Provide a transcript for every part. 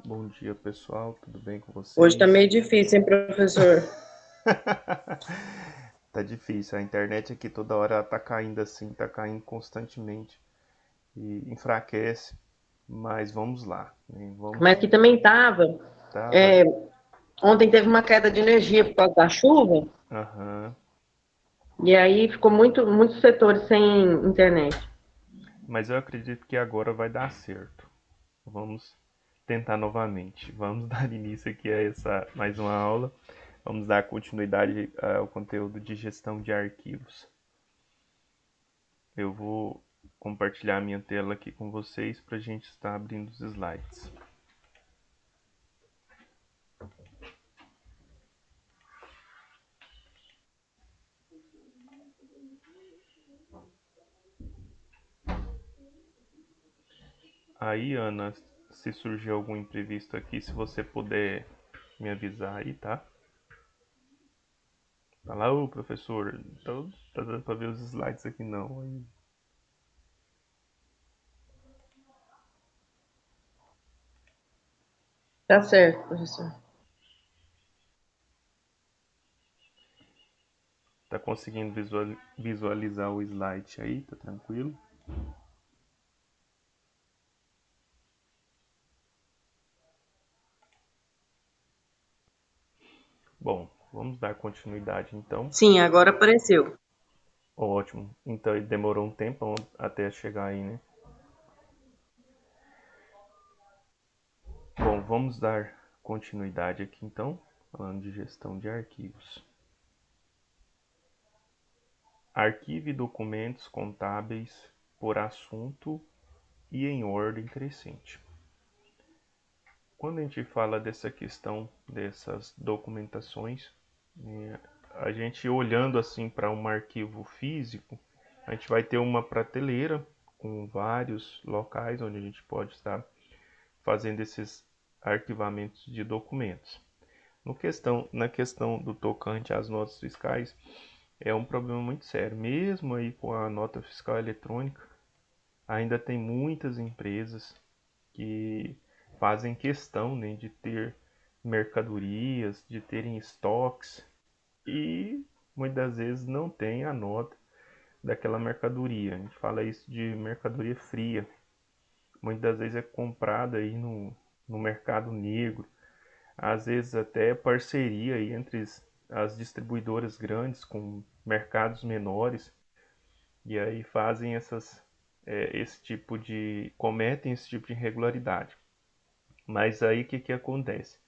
Bom dia, pessoal. Tudo bem com Hoje tá vocês? meio difícil, hein, professor? Tá difícil. A internet aqui toda hora tá caindo assim, tá caindo constantemente e enfraquece. Mas vamos lá, né? Mas aqui também tava. Tava. É, ontem teve uma queda de energia por causa da chuva, Aham. e aí ficou muitos setores sem internet. Mas eu acredito que agora vai dar certo. Vamos tentar novamente. Vamos dar início aqui a essa mais uma aula. Vamos dar continuidade ao conteúdo de gestão de arquivos. Eu vou compartilhar minha tela aqui com vocês para a gente estar abrindo os slides. Aí, Ana, se surgir algum imprevisto aqui, se você puder me avisar aí, tá? Fala, ô professor, então tá dando para ver os slides aqui não. Aí, Tá certo, professor. tá conseguindo visualizar o slide aí, tá tranquilo? Bom, vamos dar continuidade então. Sim, agora apareceu. Ótimo. Então demorou um tempo até chegar aí, né? Bom, vamos dar continuidade aqui então, falando de gestão de arquivos. Arquive documentos contábeis por assunto e em ordem crescente. Quando a gente fala dessa questão dessas documentações, a gente olhando assim para um arquivo físico, a gente vai ter uma prateleira com vários locais onde a gente pode estar fazendo esses arquivamentos de documentos. Na questão do tocante às notas fiscais, é um problema muito sério. Mesmo aí com a nota fiscal eletrônica, ainda tem muitas empresas que fazem questão, né, de ter mercadorias, de terem estoques e muitas vezes não tem a nota daquela mercadoria. A gente fala isso de mercadoria fria. Muitas vezes é comprada aí no mercado negro, às vezes até parceria aí entre as distribuidoras grandes com mercados menores e aí fazem esse tipo de cometem esse tipo de irregularidade. Mas aí o que acontece?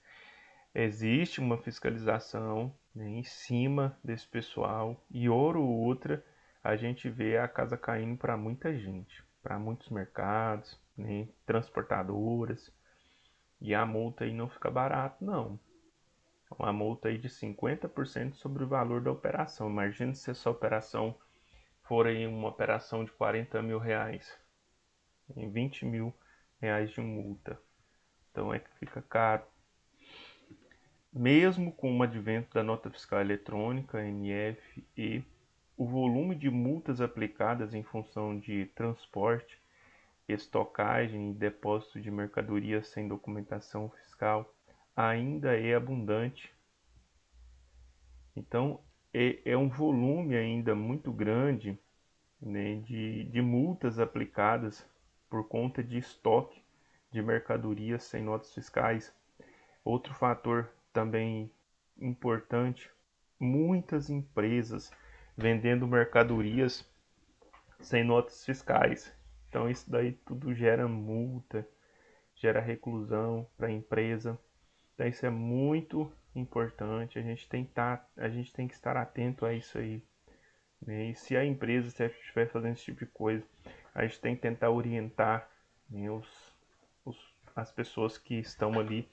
Existe uma fiscalização, né, em cima desse pessoal e hora ou outra a gente vê a casa caindo para muita gente, para muitos mercados, né, transportadoras, e a multa aí não fica barato não. Uma multa aí de 50% sobre o valor da operação. Imagina se essa operação for aí uma operação de R$ 40.000, em R$ 20.000 de multa. Então é que fica caro. Mesmo com o advento da nota fiscal eletrônica, NFE, o volume de multas aplicadas em função de transporte, estocagem e depósito de mercadorias sem documentação fiscal ainda é abundante. Então, é um volume ainda muito grande, né, de multas aplicadas por conta de estoque de mercadorias sem notas fiscais. Outro fator também importante, muitas empresas vendendo mercadorias sem notas fiscais. Então isso daí tudo gera multa, gera reclusão para a empresa. Então isso é muito importante. A gente tem que estar atento a isso aí, né? E se a empresa estiver fazendo esse tipo de coisa, a gente tem que tentar orientar, né, as pessoas que estão ali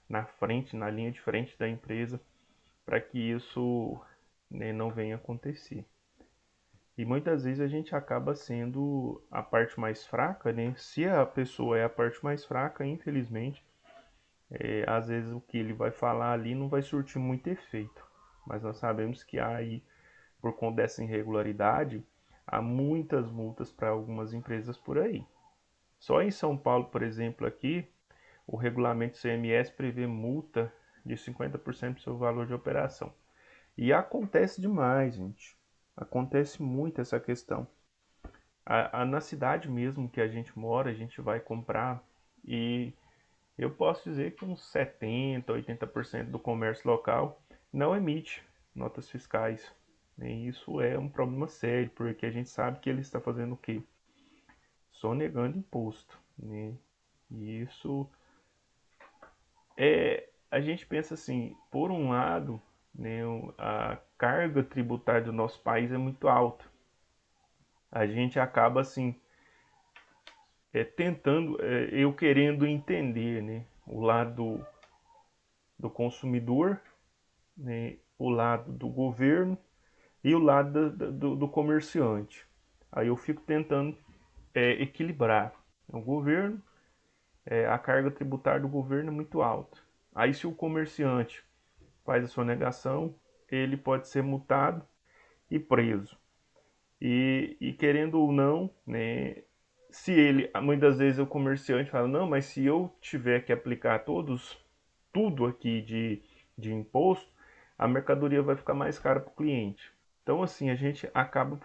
na frente, na linha de frente da empresa, para que isso, né, não venha acontecer. E muitas vezes a gente acaba sendo a parte mais fraca, né? Se a pessoa é a parte mais fraca, infelizmente, às vezes o que ele vai falar ali não vai surtir muito efeito. Mas nós sabemos que há aí, por conta dessa irregularidade, há muitas multas para algumas empresas por aí. Só em São Paulo, por exemplo, aqui, o regulamento CMS prevê multa de 50% do seu valor de operação. E acontece demais, gente. Acontece muito essa questão. Na cidade mesmo que a gente mora, a gente vai comprar e eu posso dizer que uns 70, 80% do comércio local não emite notas fiscais. E isso é um problema sério, porque a gente sabe que ele está fazendo o quê? Sonegando imposto, né? E isso a gente pensa assim, por um lado, né, a carga tributária do nosso país é muito alta. A gente acaba assim tentando, eu querendo entender, né, o lado do consumidor, né, o lado do governo e o lado do comerciante. Aí eu fico tentando equilibrar. O governo, a carga tributária do governo é muito alta. Aí se o comerciante faz a sonegação, ele pode ser multado e preso. E querendo ou não, né, se ele, muitas vezes o comerciante fala, não, mas se eu tiver que aplicar tudo aqui de imposto, a mercadoria vai ficar mais cara para o cliente. Então, assim, a gente acaba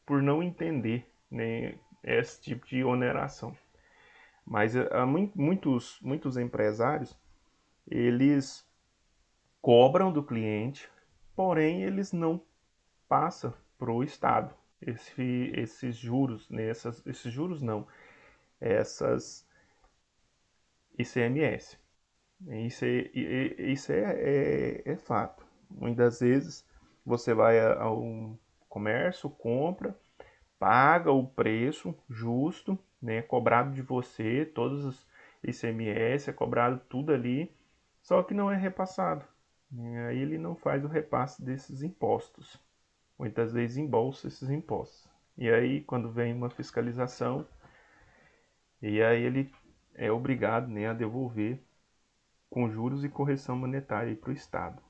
por não entender, né, esse tipo de oneração. Mas há muitos empresários, eles cobram do cliente, porém eles não passam para o Estado esses juros, né, esses juros não, essas ICMS. Isso é fato. Muitas vezes você vai a um comércio, compra, paga o preço justo, né, cobrado de você, todos os ICMS, é cobrado tudo ali, só que não é repassado. Aí ele não faz o repasse desses impostos. Muitas vezes embolsa esses impostos. E aí, quando vem uma fiscalização, e aí ele é obrigado, né, a devolver com juros e correção monetária para o Estado.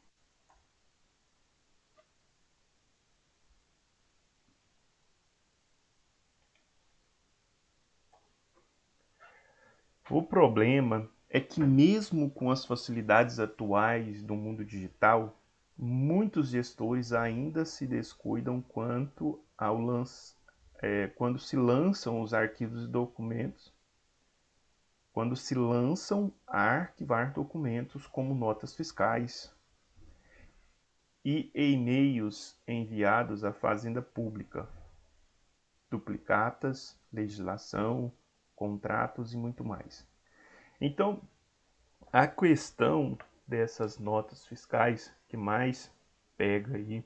O problema é que mesmo com as facilidades atuais do mundo digital, muitos gestores ainda se descuidam quando se lançam os arquivos e documentos, quando se lançam a arquivar documentos como notas fiscais e e-mails enviados à Fazenda Pública, duplicatas, legislação, contratos e muito mais. Então, a questão dessas notas fiscais que mais pega aí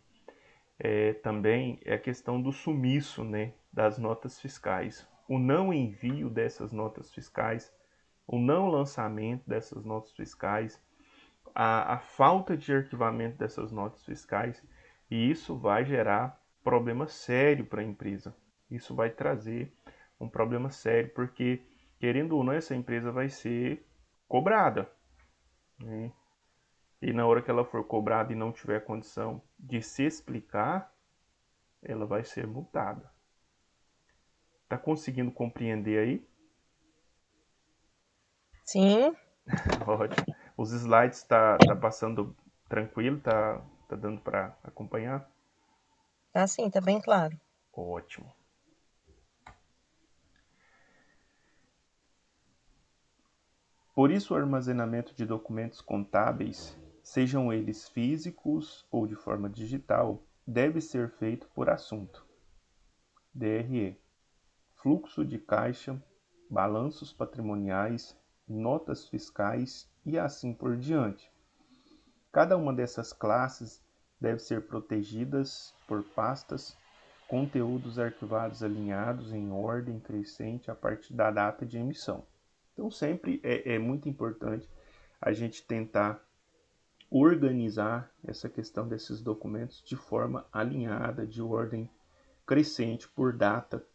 também é a questão do sumiço, né, das notas fiscais. O não envio dessas notas fiscais, o não lançamento dessas notas fiscais, a falta de arquivamento dessas notas fiscais, e isso vai gerar problema sério para a empresa. Isso vai trazer um problema sério, porque, querendo ou não, essa empresa vai ser cobrada, né? E na hora que ela for cobrada e não tiver condição de se explicar, ela vai ser multada. Tá conseguindo compreender aí? Sim. Ótimo. Os slides tá passando tranquilo, tá dando para acompanhar? Tá sim, tá bem claro. Ótimo. Por isso, o armazenamento de documentos contábeis, sejam eles físicos ou de forma digital, deve ser feito por assunto. DRE: fluxo de caixa, balanços patrimoniais, notas fiscais e assim por diante. Cada uma dessas classes deve ser protegidas por pastas, conteúdos arquivados alinhados em ordem crescente a partir da data de emissão. Então sempre é muito importante a gente tentar organizar essa questão desses documentos de forma alinhada, de ordem crescente por data.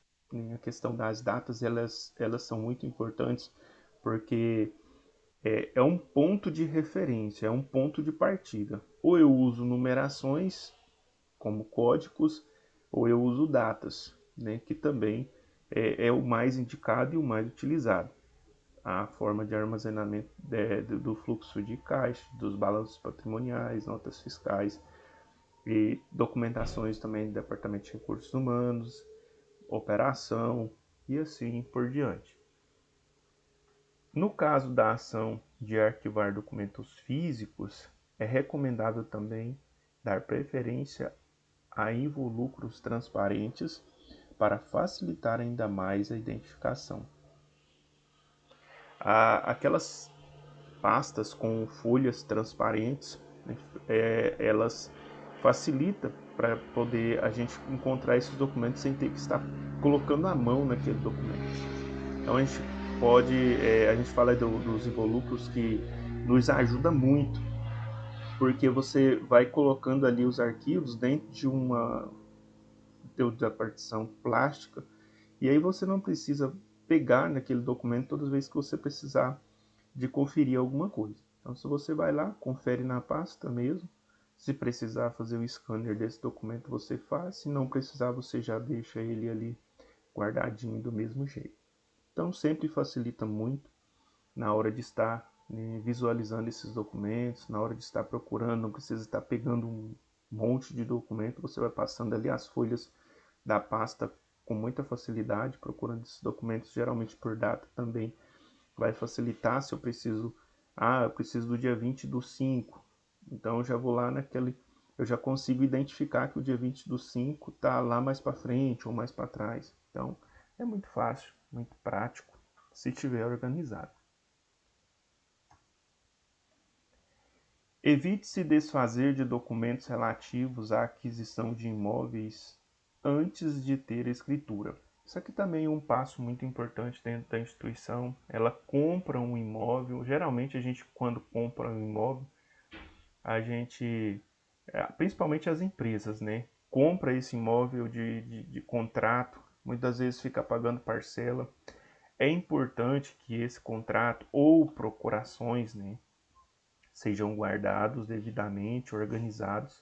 A questão das datas, elas são muito importantes porque é um ponto de referência, é um ponto de partida. Ou eu uso numerações como códigos, ou eu uso datas, né, que também é o mais indicado e o mais utilizado. a forma de armazenamento do fluxo de caixa, dos balanços patrimoniais, notas fiscais e documentações também do Departamento de Recursos Humanos, operação e assim por diante. No caso da ação de arquivar documentos físicos, é recomendável também dar preferência a involucros transparentes para facilitar ainda mais a identificação. Aquelas pastas com folhas transparentes, né, elas facilitam para poder a gente encontrar esses documentos sem ter que estar colocando a mão naquele documento. Então a gente fala dos involucros que nos ajuda muito, porque você vai colocando ali os arquivos dentro da partição plástica, e aí você não precisa pegar naquele documento todas as vezes que você precisar de conferir alguma coisa. Então, se você vai lá, confere na pasta mesmo. Se precisar fazer o scanner desse documento, você faz. Se não precisar, você já deixa ele ali guardadinho do mesmo jeito. Então, sempre facilita muito na hora de estar, né, visualizando esses documentos, na hora de estar procurando, não precisa estar pegando um monte de documento, você vai passando ali as folhas da pasta com muita facilidade, procurando esses documentos, geralmente por data também vai facilitar. Se eu preciso, eu preciso do dia 20/5, então eu já vou lá eu já consigo identificar que o dia 20/5 está lá mais para frente ou mais para trás. Então é muito fácil, muito prático, se tiver organizado. Evite se desfazer de documentos relativos à aquisição de imóveis antes de ter escritura. Isso aqui também é um passo muito importante dentro da instituição. Ela compra um imóvel. Geralmente a gente, quando compra um imóvel, a gente, principalmente as empresas, né, compra esse imóvel de contrato. Muitas vezes fica pagando parcela. É importante que esse contrato ou procurações, né, sejam guardados devidamente, organizados.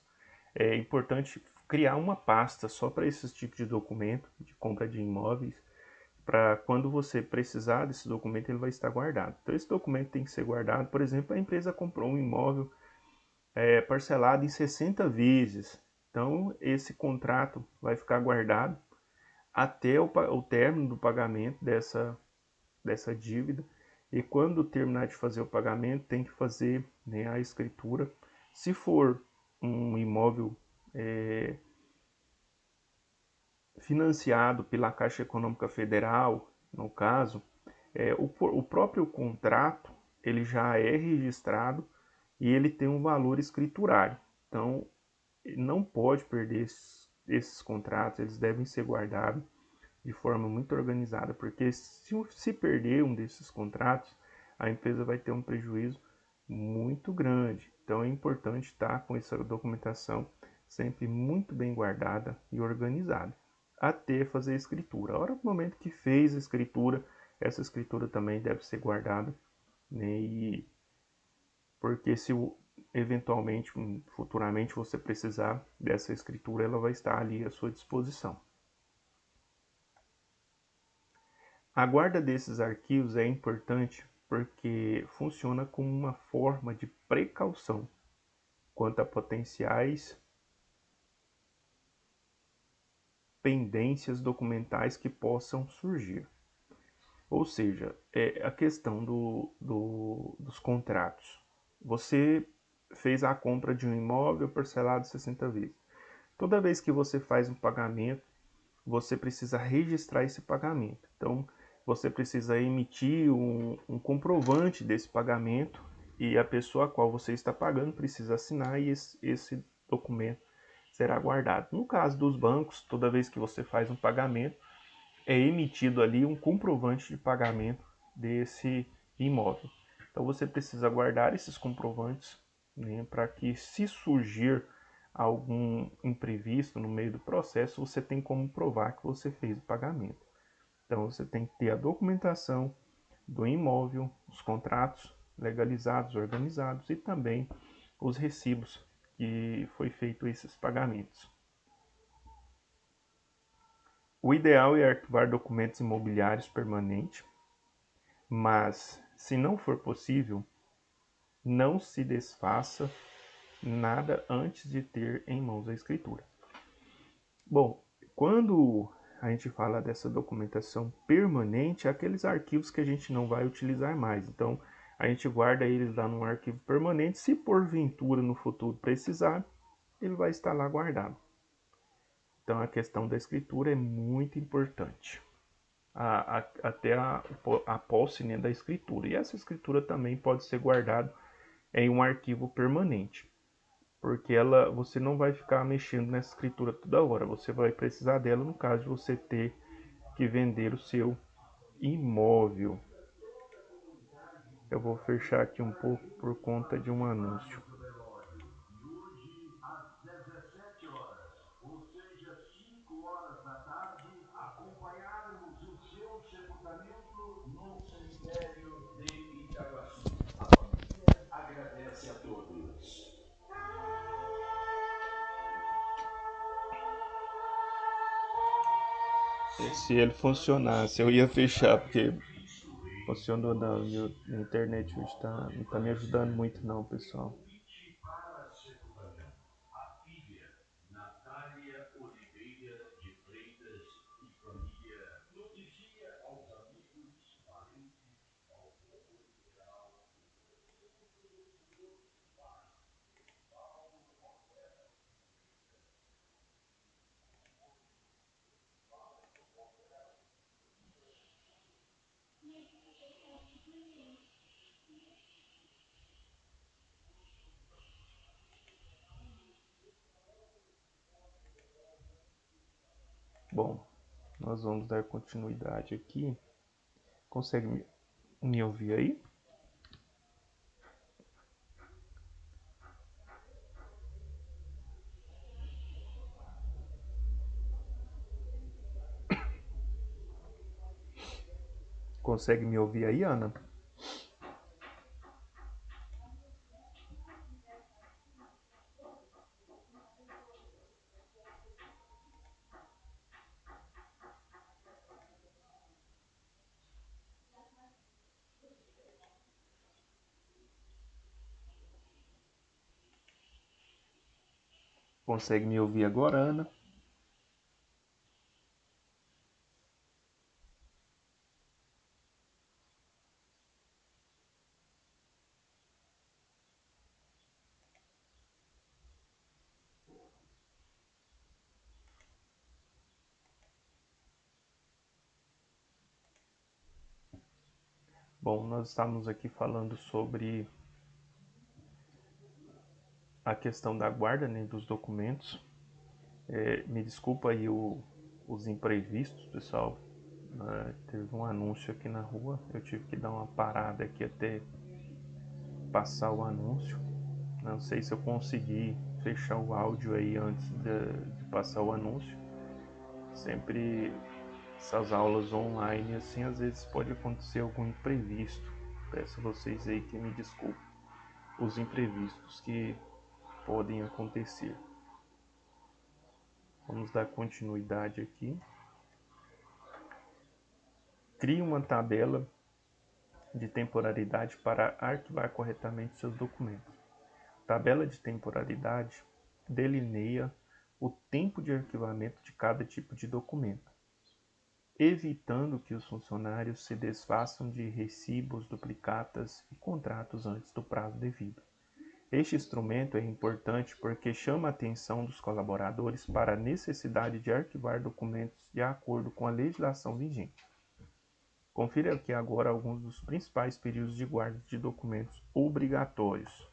É importante criar uma pasta só para esses tipos de documento, de compra de imóveis, para quando você precisar desse documento, ele vai estar guardado. Então, esse documento tem que ser guardado. Por exemplo, a empresa comprou um imóvel parcelado em 60 vezes. Então, esse contrato vai ficar guardado até o término do pagamento dessa dívida. E quando terminar de fazer o pagamento, tem que fazer, né, a escritura. Se for um imóvel financiado pela Caixa Econômica Federal, no caso, o próprio contrato ele já é registrado e ele tem um valor escriturário. Então, não pode perder esses contratos, eles devem ser guardados de forma muito organizada, porque se perder um desses contratos, a empresa vai ter um prejuízo muito grande. Então é importante estar com essa documentação sempre muito bem guardada e organizada, até fazer a escritura. A hora do momento que fez a escritura, essa escritura também deve ser guardada, né? Porque se eventualmente, futuramente, você precisar dessa escritura, ela vai estar ali à sua disposição. A guarda desses arquivos é importante porque funciona como uma forma de precaução quanto a potenciais pendências documentais que possam surgir. Ou seja, a questão dos contratos. Você fez a compra de um imóvel parcelado 60 vezes. Toda vez que você faz um pagamento, você precisa registrar esse pagamento. Então, você precisa emitir um comprovante desse pagamento e a pessoa a qual você está pagando precisa assinar e esse documento será guardado. No caso dos bancos, toda vez que você faz um pagamento, é emitido ali um comprovante de pagamento desse imóvel. Então você precisa guardar esses comprovantes, né, para que se surgir algum imprevisto no meio do processo, você tem como provar que você fez o pagamento. Então você tem que ter a documentação do imóvel, os contratos legalizados, organizados e também os recibos que foi feito esses pagamentos. O ideal é arquivar documentos imobiliários permanente, Mas, se não for possível, não se desfaça nada antes de ter em mãos a escritura. Bom, quando a gente fala dessa documentação permanente, é aqueles arquivos que a gente não vai utilizar mais. Então, a gente guarda eles lá num arquivo permanente. Se porventura no futuro precisar, ele vai estar lá guardado. Então, a questão da escritura é muito importante. Até a posse, né, da escritura. E essa escritura também pode ser guardada em um arquivo permanente, porque você não vai ficar mexendo nessa escritura toda hora. Você vai precisar dela no caso de você ter que vender o seu imóvel. Eu vou fechar aqui um pouco por conta de um anúncio. Agradece a todos. Se ele funcionasse, eu ia fechar, porque funcionou não. A internet hoje não tá me ajudando muito não, pessoal. Bom, nós vamos dar continuidade aqui. Consegue me ouvir aí? Consegue me ouvir aí, Ana? Consegue me ouvir agora, Ana? Bom, nós estamos aqui falando sobre a questão da guarda, né, dos documentos. Me desculpa aí os imprevistos, pessoal. Teve um anúncio aqui na rua, eu tive que dar uma parada aqui até passar o anúncio. Não sei se eu consegui fechar o áudio aí antes de passar o anúncio. Sempre essas aulas online, assim, às vezes pode acontecer algum imprevisto. Peço a vocês aí que me desculpem os imprevistos que podem acontecer. Vamos dar continuidade aqui. Crie uma tabela de temporalidade para arquivar corretamente seus documentos. Tabela de temporalidade delineia o tempo de arquivamento de cada tipo de documento, evitando que os funcionários se desfaçam de recibos, duplicatas e contratos antes do prazo devido. Este instrumento é importante porque chama a atenção dos colaboradores para a necessidade de arquivar documentos de acordo com a legislação vigente. Confira aqui agora alguns dos principais períodos de guarda de documentos obrigatórios.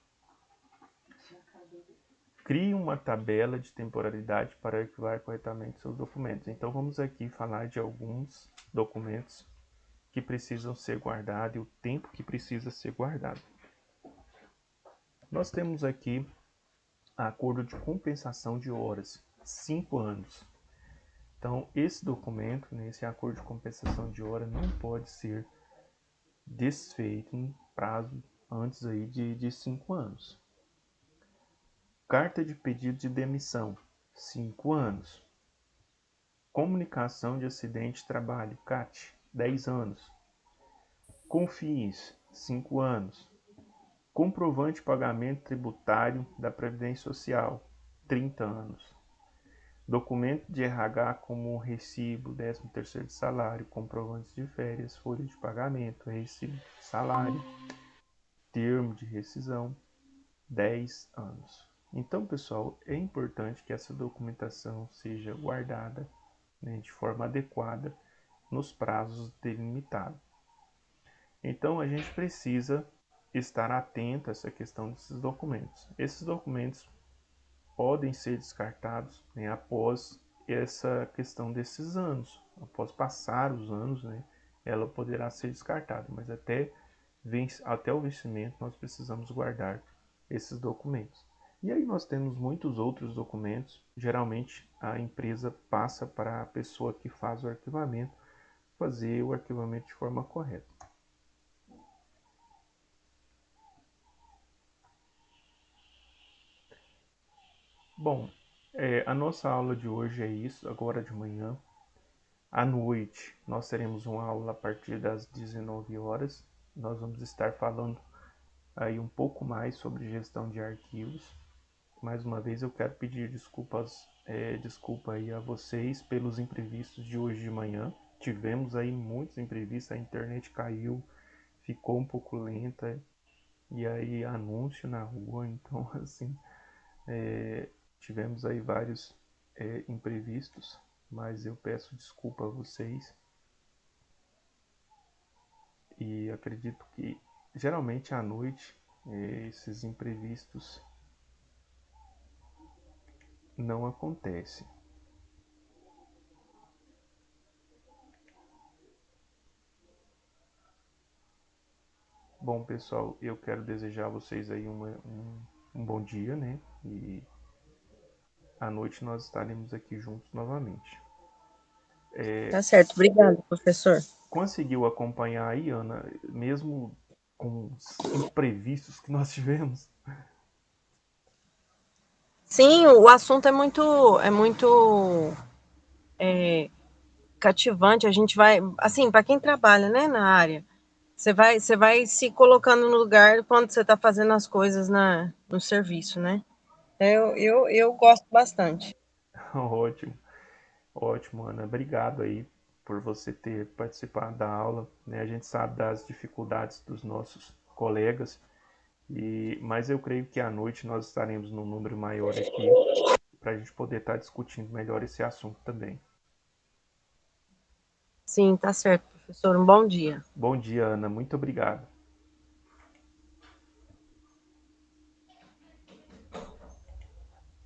Crie uma tabela de temporalidade para arquivar corretamente seus documentos. Então vamos aqui falar de alguns documentos que precisam ser guardados e o tempo que precisa ser guardado. Nós temos aqui acordo de compensação de horas, 5 anos. Então, esse documento, esse acordo de compensação de hora, não pode ser desfeito em prazo antes aí de 5 anos. Carta de pedido de demissão, 5 anos. Comunicação de acidente de trabalho, CAT, 10 anos. CONFINS, 5 anos. Comprovante de pagamento tributário da Previdência Social, 30 anos. Documento de RH como recibo, 13º de salário, comprovantes de férias, folha de pagamento, recibo de salário, termo de rescisão, 10 anos. Então, pessoal, é importante que essa documentação seja guardada, né, de forma adequada nos prazos delimitados. Então, a gente precisa estar atento a essa questão desses documentos. Esses documentos podem ser descartados, né, após essa questão desses anos. Após passar os anos, né, ela poderá ser descartada, mas até o vencimento nós precisamos guardar esses documentos. E aí nós temos muitos outros documentos. Geralmente a empresa passa para a pessoa que faz o arquivamento fazer o arquivamento de forma correta. Bom, a nossa aula de hoje é isso, agora de manhã. À noite, nós teremos uma aula a partir das 19 horas. Nós vamos estar falando aí um pouco mais sobre gestão de arquivos. Mais uma vez eu quero pedir desculpa aí a vocês pelos imprevistos de hoje de manhã. Tivemos aí muitos imprevistos, a internet caiu, ficou um pouco lenta, e aí anúncio na rua, então assim, tivemos aí vários imprevistos, mas eu peço desculpa a vocês. E acredito que geralmente à noite esses imprevistos não acontecem. Bom, pessoal, eu quero desejar a vocês aí um bom dia, né? E à noite nós estaremos aqui juntos novamente. Tá certo. Obrigado, professor. Conseguiu acompanhar aí, Ana, mesmo com os imprevistos que nós tivemos? Sim, o assunto é muito cativante. A gente vai, assim, para quem trabalha, né, na área, você vai se colocando no lugar quando você está fazendo as coisas no serviço, né? Eu gosto bastante. Ótimo, ótimo, Ana. Obrigado aí por você ter participado da aula, né? A gente sabe das dificuldades dos nossos colegas, mas eu creio que à noite nós estaremos num número maior aqui para a gente poder estar discutindo melhor esse assunto também. Sim, tá certo, professor. Um bom dia. Bom dia, Ana. Muito obrigado.